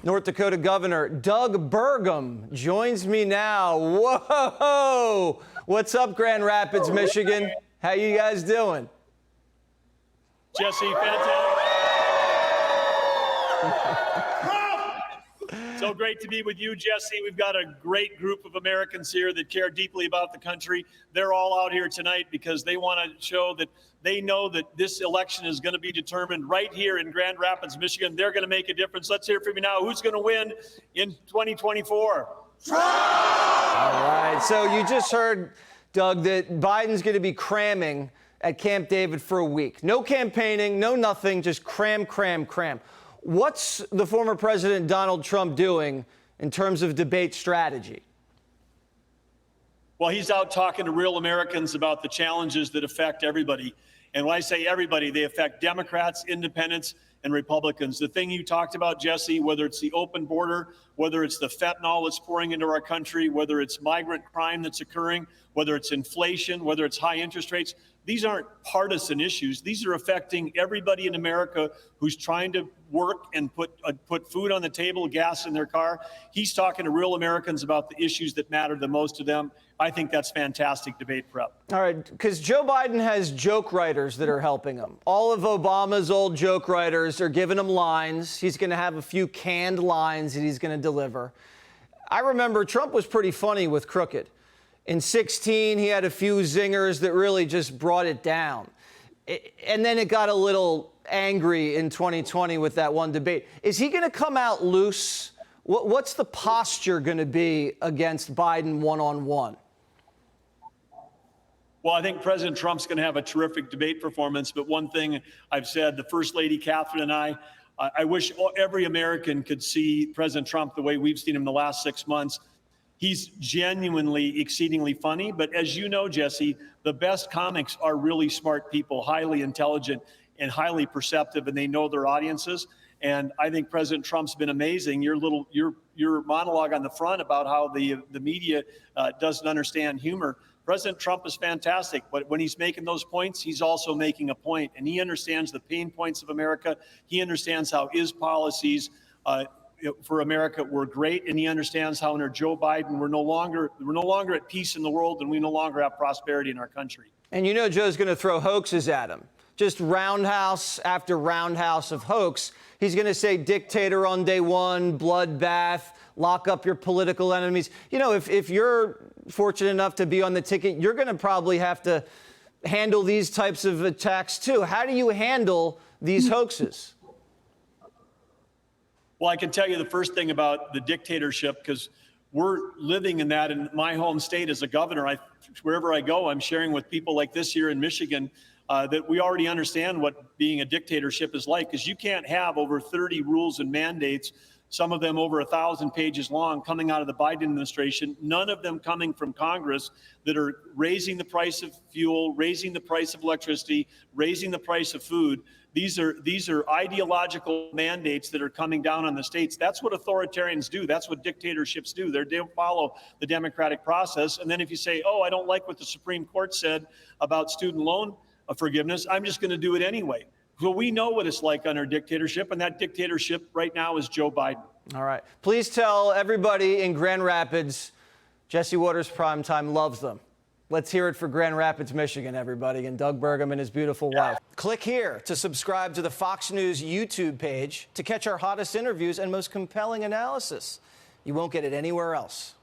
North Dakota Governor Doug Burgum joins me now. Whoa! What's up, Grand Rapids, Michigan? How you guys doing? Jesse, fantastic. So great to be with you, Jesse. We've got a great group of Americans here that care deeply about the country. They're all out here tonight because they want to show that they know that this election is going to be determined right here in Grand Rapids, Michigan. They're going to make a difference. Let's hear from you now. Who's going to win in 2024? Trump! All right. So you just heard, Doug, that Biden's going to be cramming at Camp David for a week. No campaigning, no nothing, just cram, cram, cram. What's the former President Donald Trump doing in terms of debate strategy? Well, he's out talking to real Americans about the challenges that affect everybody. And when I say everybody, they affect Democrats, independents, and Republicans. The thing you talked about, Jesse, whether it's the open border, whether it's the fentanyl that's pouring into our country, whether it's migrant crime that's occurring, whether it's inflation, whether it's high interest rates, these aren't partisan issues. These are affecting everybody in America who's trying to work and put food on the table, gas in their car. He's talking to real Americans about the issues that matter the most to them. I think that's fantastic debate prep. All right, because Joe Biden has joke writers that are helping him. All of Obama's old joke writers are giving him lines. He's going to have a few canned lines that he's going to deliver. I remember Trump was pretty funny with Crooked. In 2016, he had a few zingers that really just brought it down. And then it got a little angry in 2020 with that one debate. Is he going to come out loose? What's the posture going to be against Biden one-on-one? Well, I think President Trump's going to have a terrific debate performance. But one thing I've said, the First Lady, Catherine, and I wish every American could see President Trump the way we've seen him the last 6 months. He's genuinely, exceedingly funny. But as you know, Jesse, the best comics are really smart people, highly intelligent and highly perceptive, and they know their audiences. And I think President Trump's been amazing. Your monologue on the front about how the media doesn't understand humor. President Trump is fantastic, but when he's making those points, he's also making a point, and he understands the pain points of America. He understands how his policies for America were great, and he understands how under Joe Biden we're no longer at peace in the world, and we no longer have prosperity in our country. And you know Joe's going to throw hoaxes at him. Just roundhouse after roundhouse of hoax. He's going to say dictator on day one, bloodbath, lock up your political enemies. You know, if you're fortunate enough to be on the ticket, you're going to probably have to handle these types of attacks too. How do you handle these hoaxes? Well, I can tell you the first thing about the dictatorship, because we're living in that in my home state as a governor. Wherever I go, I'm sharing with people like this here in Michigan that we already understand what being a dictatorship is like, because you can't have over 30 rules and mandates, some of them over 1,000 pages long, coming out of the Biden administration, none of them coming from Congress, that are raising the price of fuel, raising the price of electricity, raising the price of food. These are ideological mandates that are coming down on the states. That's what authoritarians do. That's what dictatorships do. They don't follow the democratic process. And then if you say, oh, I don't like what the Supreme Court said about student loan forgiveness, I'm just going to do it anyway. So we know what it's like under dictatorship, and that dictatorship right now is Joe Biden. All right. Please tell everybody in Grand Rapids, Jesse Watters Primetime loves them. Let's hear it for Grand Rapids, Michigan, everybody, and Doug Burgum and his beautiful wife. Click here to subscribe to the Fox News YouTube page to catch our hottest interviews and most compelling analysis. You won't get it anywhere else.